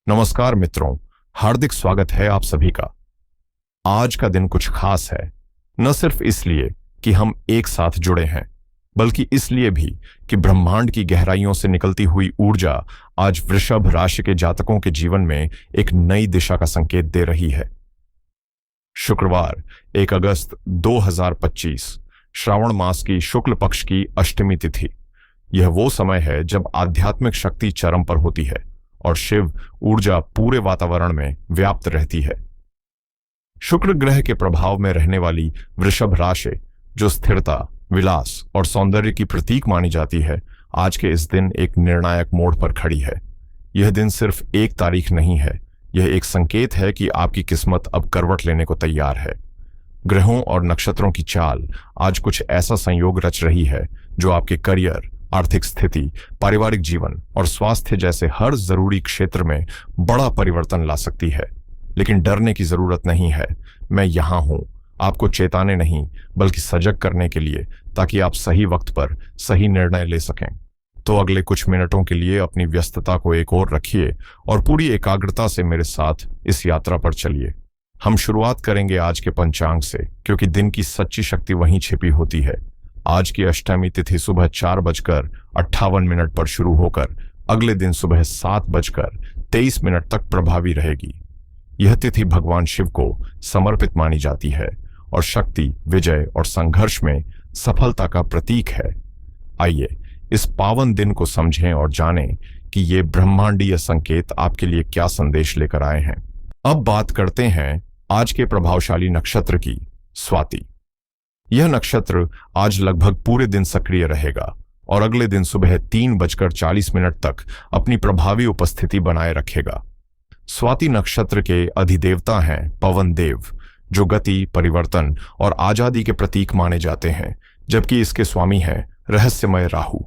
नमस्कार मित्रों, हार्दिक स्वागत है आप सभी का। आज का दिन कुछ खास है, न सिर्फ इसलिए कि हम एक साथ जुड़े हैं, बल्कि इसलिए भी कि ब्रह्मांड की गहराइयों से निकलती हुई ऊर्जा आज वृषभ राशि के जातकों के जीवन में एक नई दिशा का संकेत दे रही है। शुक्रवार 1 अगस्त 2025 श्रावण मास की शुक्ल पक्ष की अष्टमी तिथि। यह वो समय है जब आध्यात्मिक शक्ति चरम पर होती है और शिव ऊर्जा पूरे वातावरण में व्याप्त रहती है। शुक्र ग्रह के प्रभाव में रहने वाली वृषभ राशि, जो स्थिरता, विलास और सौंदर्य की प्रतीक मानी जाती है, आज के इस दिन एक निर्णायक मोड़ पर खड़ी है। यह दिन सिर्फ एक तारीख नहीं है, यह एक संकेत है कि आपकी किस्मत अब करवट लेने को तैयार है। ग्रहों और नक्षत्रों की चाल आज कुछ ऐसा संयोग रच रही है जो आपके करियर, आर्थिक स्थिति, पारिवारिक जीवन और स्वास्थ्य जैसे हर जरूरी क्षेत्र में बड़ा परिवर्तन ला सकती है। लेकिन डरने की जरूरत नहीं है। मैं यहां हूं, आपको चेताने नहीं बल्कि सजग करने के लिए, ताकि आप सही वक्त पर सही निर्णय ले सकें। तो अगले कुछ मिनटों के लिए अपनी व्यस्तता को एक ओर रखिए और पूरी एकाग्रता से मेरे साथ इस यात्रा पर चलिए। हम शुरुआत करेंगे आज के पंचांग से, क्योंकि दिन की सच्ची शक्ति वहीं छिपी होती है। आज की अष्टमी तिथि सुबह 4:58 पर शुरू होकर अगले दिन सुबह 7:23 तक प्रभावी रहेगी। यह तिथि भगवान शिव को समर्पित मानी जाती है और शक्ति, विजय और संघर्ष में सफलता का प्रतीक है। आइए इस पावन दिन को समझें और जानें कि ये ब्रह्मांडीय संकेत आपके लिए क्या संदेश लेकर आए हैं। अब बात करते हैं आज के प्रभावशाली नक्षत्र की, स्वाति। यह नक्षत्र आज लगभग पूरे दिन सक्रिय रहेगा और अगले दिन सुबह 3:40 तक अपनी प्रभावी उपस्थिति बनाए रखेगा। स्वाति नक्षत्र के अधिदेवता हैं पवन देव, जो गति, परिवर्तन और आजादी के प्रतीक माने जाते हैं, जबकि इसके स्वामी हैं रहस्यमय राहु।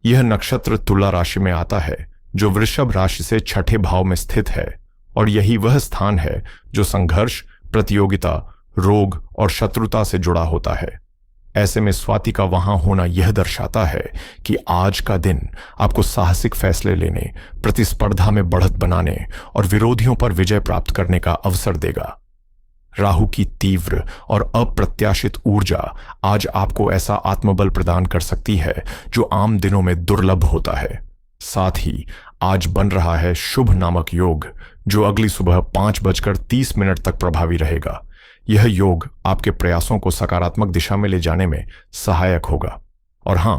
यह नक्षत्र तुला राशि में आता है, जो वृषभ राशि से छठे भाव में स्थित है, और यही वह स्थान है जो संघर्ष, प्रतियोगिता, रोग और शत्रुता से जुड़ा होता है। ऐसे में स्वाति का वहां होना यह दर्शाता है कि आज का दिन आपको साहसिक फैसले लेने, प्रतिस्पर्धा में बढ़त बनाने और विरोधियों पर विजय प्राप्त करने का अवसर देगा। राहु की तीव्र और अप्रत्याशित ऊर्जा आज आपको ऐसा आत्मबल प्रदान कर सकती है जो आम दिनों में दुर्लभ होता है। साथ ही आज बन रहा है शुभ नामक योग, जो अगली सुबह 5:30 तक प्रभावी रहेगा। यह योग आपके प्रयासों को सकारात्मक दिशा में ले जाने में सहायक होगा। और हां,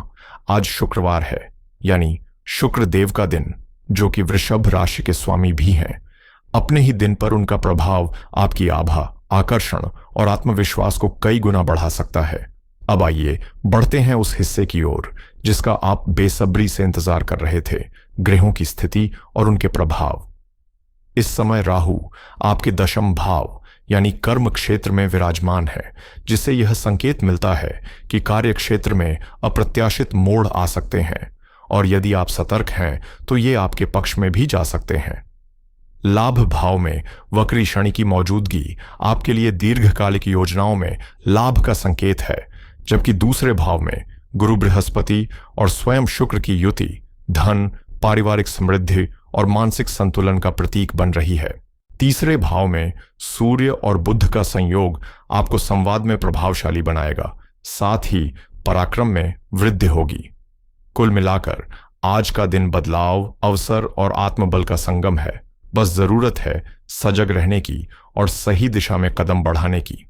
आज शुक्रवार है, यानी शुक्र देव का दिन, जो कि वृषभ राशि के स्वामी भी हैं। अपने ही दिन पर उनका प्रभाव आपकी आभा, आकर्षण और आत्मविश्वास को कई गुना बढ़ा सकता है। अब आइए बढ़ते हैं उस हिस्से की ओर जिसका आप बेसब्री से इंतजार कर रहे थे, ग्रहों की स्थिति और उनके प्रभाव। इस समय राहु आपके दशम भाव यानी कर्म क्षेत्र में विराजमान है, जिससे यह संकेत मिलता है कि कार्य क्षेत्र में अप्रत्याशित मोड़ आ सकते हैं, और यदि आप सतर्क हैं तो ये आपके पक्ष में भी जा सकते हैं। लाभ भाव में वक्री शनि की मौजूदगी आपके लिए दीर्घकालिक योजनाओं में लाभ का संकेत है, जबकि दूसरे भाव में गुरु बृहस्पति और स्वयं शुक्र की युति धन, पारिवारिक समृद्धि और मानसिक संतुलन का प्रतीक बन रही है। तीसरे भाव में सूर्य और बुध का संयोग आपको संवाद में प्रभावशाली बनाएगा, साथ ही पराक्रम में वृद्धि होगी। कुल मिलाकर आज का दिन बदलाव, अवसर और आत्मबल का संगम है। बस जरूरत है सजग रहने की और सही दिशा में कदम बढ़ाने की।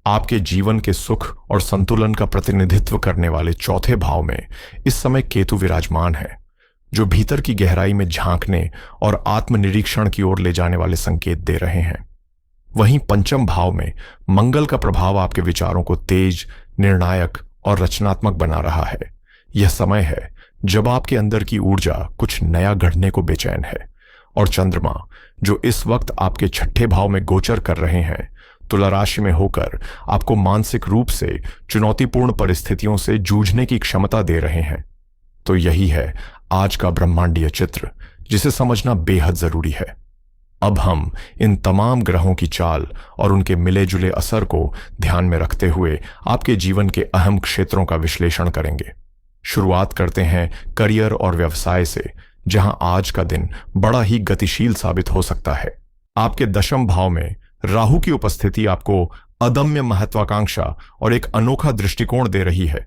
आपके जीवन के सुख और संतुलन का प्रतिनिधित्व करने वाले चौथे भाव में इस समय केतु विराजमान है, जो भीतर की गहराई में झांकने और आत्मनिरीक्षण की ओर ले जाने वाले संकेत दे रहे हैं। वहीं पंचम भाव में मंगल का प्रभाव आपके विचारों को तेज, निर्णायक और रचनात्मक बना रहा है। यह समय है जब आपके अंदर की ऊर्जा कुछ नया गढ़ने को बेचैन है, और चंद्रमा, जो इस वक्त आपके छठे भाव में गोचर कर रहे हैं, तुला राशि में होकर आपको मानसिक रूप से चुनौतीपूर्ण परिस्थितियों से जूझने की क्षमता दे रहे हैं। तो यही है आज का ब्रह्मांडीय चित्र, जिसे समझना बेहद जरूरी है। अब हम इन तमाम ग्रहों की चाल और उनके मिले जुले असर को ध्यान में रखते हुए आपके जीवन के अहम क्षेत्रों का विश्लेषण करेंगे। शुरुआत करते हैं करियर और व्यवसाय से, जहां आज का दिन बड़ा ही गतिशील साबित हो सकता है। आपके दशम भाव में राहु की उपस्थिति आपको अदम्य महत्वाकांक्षा और एक अनोखा दृष्टिकोण दे रही है।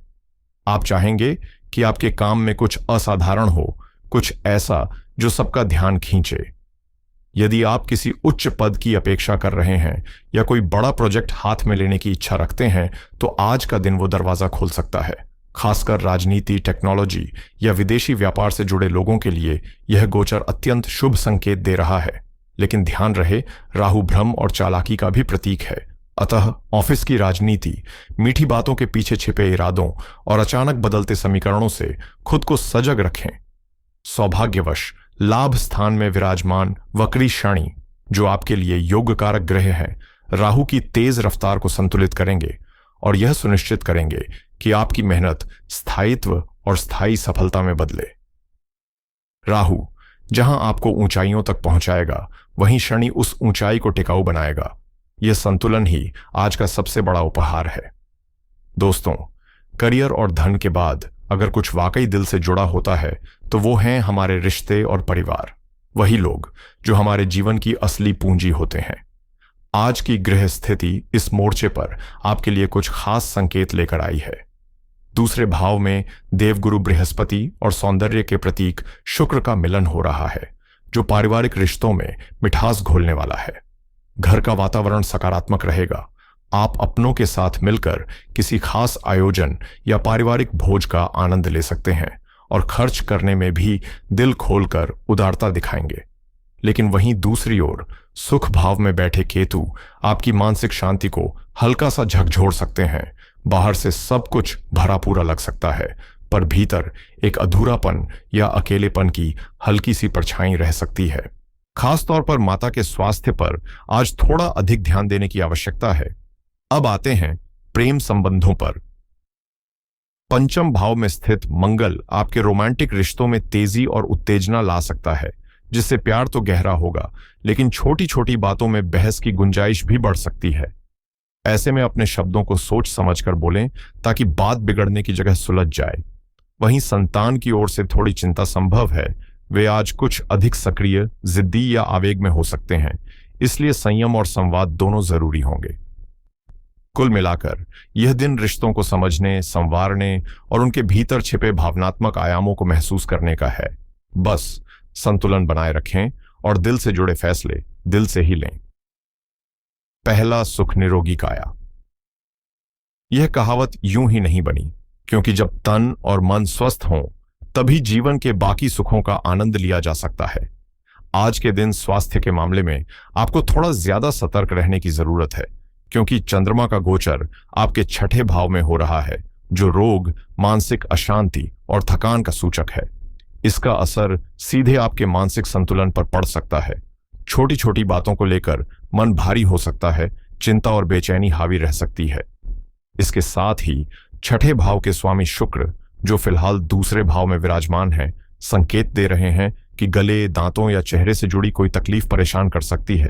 आप चाहेंगे कि आपके काम में कुछ असाधारण हो, कुछ ऐसा जो सबका ध्यान खींचे। यदि आप किसी उच्च पद की अपेक्षा कर रहे हैं या कोई बड़ा प्रोजेक्ट हाथ में लेने की इच्छा रखते हैं, तो आज का दिन वो दरवाजा खोल सकता है। खासकर राजनीति, टेक्नोलॉजी या विदेशी व्यापार से जुड़े लोगों के लिए यह गोचर अत्यंत शुभ संकेत दे रहा है। लेकिन ध्यान रहे, राहु भ्रम और चालाकी का भी प्रतीक है। अतः ऑफिस की राजनीति, मीठी बातों के पीछे छिपे इरादों और अचानक बदलते समीकरणों से खुद को सजग रखें। सौभाग्यवश लाभ स्थान में विराजमान वक्री शनि, जो आपके लिए योग कारक ग्रह है, राहु की तेज रफ्तार को संतुलित करेंगे और यह सुनिश्चित करेंगे कि आपकी मेहनत स्थायित्व और स्थायी सफलता में बदले। राहु जहां आपको ऊंचाइयों तक पहुंचाएगा, वहीं शनि उस ऊंचाई को टिकाऊ बनाएगा। यह संतुलन ही आज का सबसे बड़ा उपहार है। दोस्तों, करियर और धन के बाद अगर कुछ वाकई दिल से जुड़ा होता है तो वो हैं हमारे रिश्ते और परिवार, वही लोग जो हमारे जीवन की असली पूंजी होते हैं। आज की ग्रह स्थिति इस मोर्चे पर आपके लिए कुछ खास संकेत लेकर आई है। दूसरे भाव में देवगुरु बृहस्पति और सौंदर्य के प्रतीक शुक्र का मिलन हो रहा है, जो पारिवारिक रिश्तों में मिठास घोलने वाला है। घर का वातावरण सकारात्मक रहेगा। आप अपनों के साथ मिलकर किसी खास आयोजन या पारिवारिक भोज का आनंद ले सकते हैं और खर्च करने में भी दिल खोलकर उदारता दिखाएंगे। लेकिन वहीं दूसरी ओर सुख भाव में बैठे केतु आपकी मानसिक शांति को हल्का सा झकझोर सकते हैं। बाहर से सब कुछ भरा पूरा लग सकता है, पर भीतर एक अधूरापन या अकेलेपन की हल्की सी परछाई रह सकती है। खासतौर पर माता के स्वास्थ्य पर आज थोड़ा अधिक ध्यान देने की आवश्यकता है। अब आते हैं प्रेम संबंधों पर। पंचम भाव में स्थित मंगल आपके रोमांटिक रिश्तों में तेजी और उत्तेजना ला सकता है, जिससे प्यार तो गहरा होगा, लेकिन छोटी छोटी बातों में बहस की गुंजाइश भी बढ़ सकती है। ऐसे में अपने शब्दों को सोच समझकर बोलें ताकि बात बिगड़ने की जगह सुलझ जाए। वहीं संतान की ओर से थोड़ी चिंता संभव है। वे आज कुछ अधिक सक्रिय, जिद्दी या आवेग में हो सकते हैं, इसलिए संयम और संवाद दोनों जरूरी होंगे। कुल मिलाकर यह दिन रिश्तों को समझने, संवारने और उनके भीतर छिपे भावनात्मक आयामों को महसूस करने का है। बस संतुलन बनाए रखें और दिल से जुड़े फैसले दिल से ही लें। पहला, सुख निरोगी काया। यह कहावत यूं ही नहीं बनी, क्योंकि जब तन और मन स्वस्थ हों तभी जीवन के बाकी सुखों का आनंद लिया जा सकता है। आज के दिन स्वास्थ्य के मामले में आपको थोड़ा ज्यादा सतर्क रहने की जरूरत है, क्योंकि चंद्रमा का गोचर आपके छठे भाव में हो रहा है, जो रोग, मानसिक अशांति और थकान का सूचक है। इसका असर सीधे आपके मानसिक संतुलन पर पड़ सकता है। छोटी छोटी बातों को लेकर मन भारी हो सकता है, चिंता और बेचैनी हावी रह सकती है। इसके साथ ही छठे भाव के स्वामी शुक्र, जो फिलहाल दूसरे भाव में विराजमान है, संकेत दे रहे हैं कि गले, दांतों या चेहरे से जुड़ी कोई तकलीफ परेशान कर सकती है।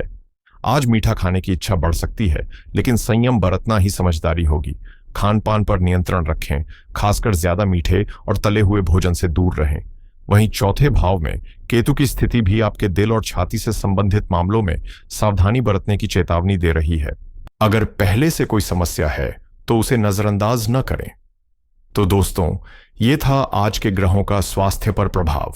आज मीठा खाने की इच्छा बढ़ सकती है, लेकिन संयम बरतना ही समझदारी होगी। खान पान पर नियंत्रण रखें, खासकर ज्यादा मीठे और तले हुए भोजन से दूर रहें। वहीं चौथे भाव में केतु की स्थिति भी आपके दिल और छाती से संबंधित मामलों में सावधानी बरतने की चेतावनी दे रही है। अगर पहले से कोई समस्या है तो उसे नजरअंदाज न करें। तो दोस्तों, ये था आज के ग्रहों का स्वास्थ्य पर प्रभाव।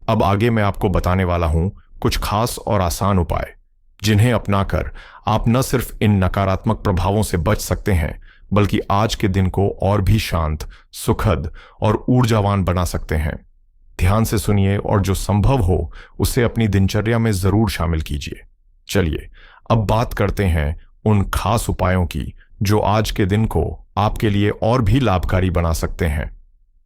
अब आगे मैं आपको बताने वाला हूं कुछ खास और आसान उपाय, जिन्हें अपनाकर आप न सिर्फ इन नकारात्मक प्रभावों से बच सकते हैं, बल्कि आज के दिन को और भी शांत, सुखद और ऊर्जावान बना सकते हैं। ध्यान से सुनिए और जो संभव हो उसे अपनी दिनचर्या में जरूर शामिल कीजिए। चलिए अब बात करते हैं उन खास उपायों की जो आज के दिन को आपके लिए और भी लाभकारी बना सकते हैं।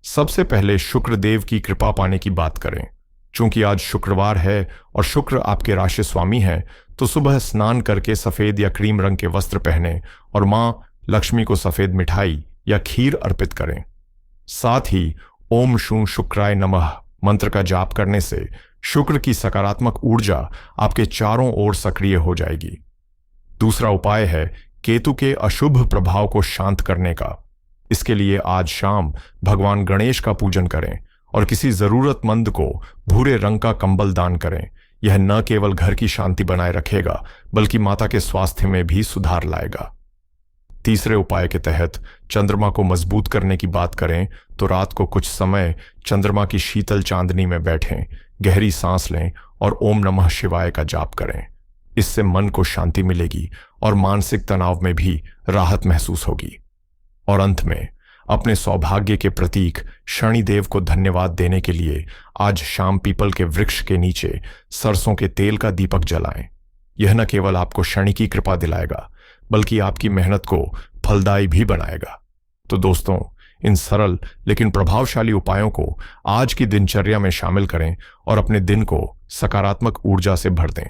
सबसे पहले शुक्रदेव की कृपा पाने की बात करें। चूंकि आज शुक्रवार है और शुक्र आपके राशि स्वामी है, तो सुबह स्नान करके सफेद या क्रीम रंग के वस्त्र पहने और मां लक्ष्मी को सफेद मिठाई या खीर अर्पित करें। साथ ही ओम शूं शुक्राय नमः मंत्र का जाप करने से शुक्र की सकारात्मक ऊर्जा आपके चारों ओर सक्रिय हो जाएगी। दूसरा उपाय है केतु के अशुभ प्रभाव को शांत करने का। इसके लिए आज शाम भगवान गणेश का पूजन करें और किसी जरूरतमंद को भूरे रंग का कंबल दान करें। यह न केवल घर की शांति बनाए रखेगा बल्कि माता के स्वास्थ्य में भी सुधार लाएगा। तीसरे उपाय के तहत चंद्रमा को मजबूत करने की बात करें तो रात को कुछ समय चंद्रमा की शीतल चांदनी में बैठें, गहरी सांस लें और ओम नमः शिवाय का जाप करें। इससे मन को शांति मिलेगी और मानसिक तनाव में भी राहत महसूस होगी। और अंत में अपने सौभाग्य के प्रतीक शनिदेव को धन्यवाद देने के लिए आज शाम पीपल के वृक्ष के नीचे सरसों के तेल का दीपक जलाएं। यह न केवल आपको शनि की कृपा दिलाएगा बल्कि आपकी मेहनत को फलदायी भी बनाएगा। तो दोस्तों, इन सरल लेकिन प्रभावशाली उपायों को आज की दिनचर्या में शामिल करें और अपने दिन को सकारात्मक ऊर्जा से भर दें।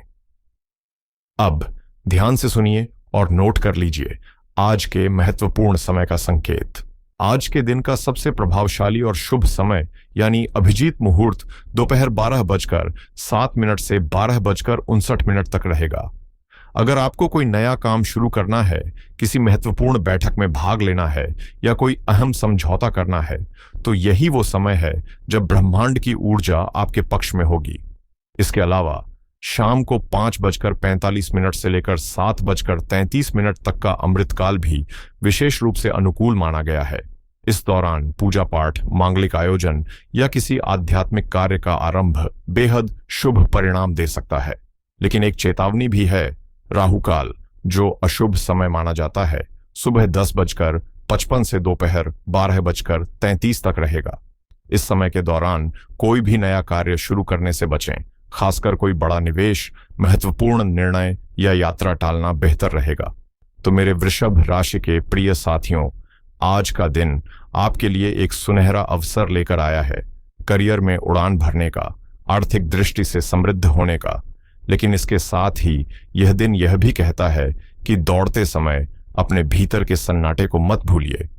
अब ध्यान से सुनिए और नोट कर लीजिए आज के महत्वपूर्ण समय का संकेत। आज के दिन का सबसे प्रभावशाली और शुभ समय यानी अभिजीत मुहूर्त दोपहर 12:07 से 12:59 तक रहेगा। अगर आपको कोई नया काम शुरू करना है, किसी महत्वपूर्ण बैठक में भाग लेना है या कोई अहम समझौता करना है, तो यही वो समय है जब ब्रह्मांड की ऊर्जा आपके पक्ष में होगी। इसके अलावा शाम को 5:45 से लेकर 7:33 तक का अमृतकाल भी विशेष रूप से अनुकूल माना गया है। इस दौरान पूजा पाठ, मांगलिक आयोजन या किसी आध्यात्मिक कार्य का आरंभ बेहद शुभ परिणाम दे सकता है। लेकिन एक चेतावनी भी है, राहुकाल जो अशुभ समय माना जाता है सुबह 10:55 से दोपहर 12:33 तक रहेगा। इस समय के दौरान कोई भी नया कार्य शुरू करने से बचें, खासकर कोई बड़ा निवेश, महत्वपूर्ण निर्णय या यात्रा टालना बेहतर रहेगा। तो मेरे वृषभ राशि के प्रिय साथियों, आज का दिन आपके लिए एक सुनहरा अवसर लेकर आया है, करियर में उड़ान भरने का, आर्थिक दृष्टि से समृद्ध होने का। लेकिन इसके साथ ही यह दिन यह भी कहता है कि दौड़ते समय अपने भीतर के सन्नाटे को मत भूलिए।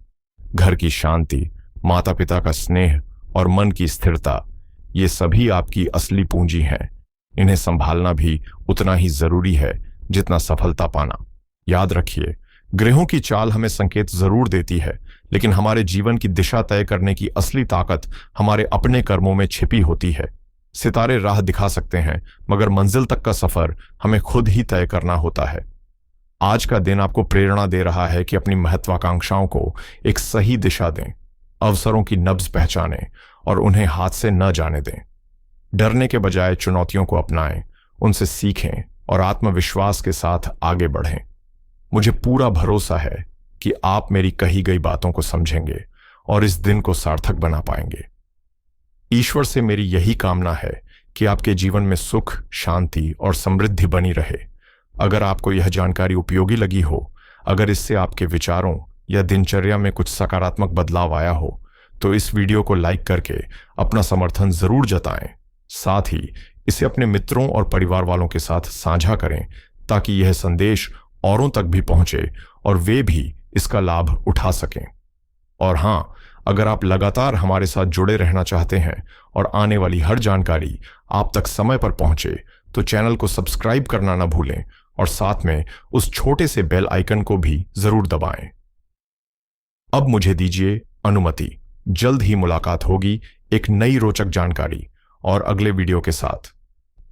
घर की शांति, माता पिता का स्नेह और मन की स्थिरता, ये सभी आपकी असली पूंजी हैं। इन्हें संभालना भी उतना ही जरूरी है जितना सफलता पाना। याद रखिए, ग्रहों की चाल हमें संकेत जरूर देती है, लेकिन हमारे जीवन की दिशा तय करने की असली ताकत हमारे अपने कर्मों में छिपी होती है। सितारे राह दिखा सकते हैं, मगर मंजिल तक का सफर हमें खुद ही तय करना होता है। आज का दिन आपको प्रेरणा दे रहा है कि अपनी महत्वाकांक्षाओं को एक सही दिशा दें, अवसरों की नब्ज पहचानें और उन्हें हाथ से न जाने दें। डरने के बजाय चुनौतियों को अपनाएं, उनसे सीखें और आत्मविश्वास के साथ आगे बढ़ें। मुझे पूरा भरोसा है कि आप मेरी कही गई बातों को समझेंगे और इस दिन को सार्थक बना पाएंगे। ईश्वर से मेरी यही कामना है कि आपके जीवन में सुख, शांति और समृद्धि बनी रहे। अगर आपको यह जानकारी उपयोगी लगी हो, अगर इससे आपके विचारों या दिनचर्या में कुछ सकारात्मक बदलाव आया हो, तो इस वीडियो को लाइक करके अपना समर्थन जरूर जताएं। साथ ही इसे अपने मित्रों और परिवार वालों के साथ साझा करें ताकि यह संदेश औरों तक भी पहुंचे और वे भी इसका लाभ उठा सकें। और हां, अगर आप लगातार हमारे साथ जुड़े रहना चाहते हैं और आने वाली हर जानकारी आप तक समय पर पहुंचे, तो चैनल को सब्सक्राइब करना न भूलें और साथ में उस छोटे से बेल आइकन को भी जरूर दबाएं। अब मुझे दीजिए अनुमति। जल्द ही मुलाकात होगी एक नई रोचक जानकारी और अगले वीडियो के साथ।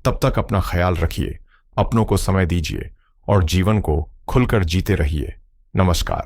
तब तक अपना ख्याल रखिए, अपनों को समय दीजिए और जीवन को खुलकर जीते रहिए। नमस्कार।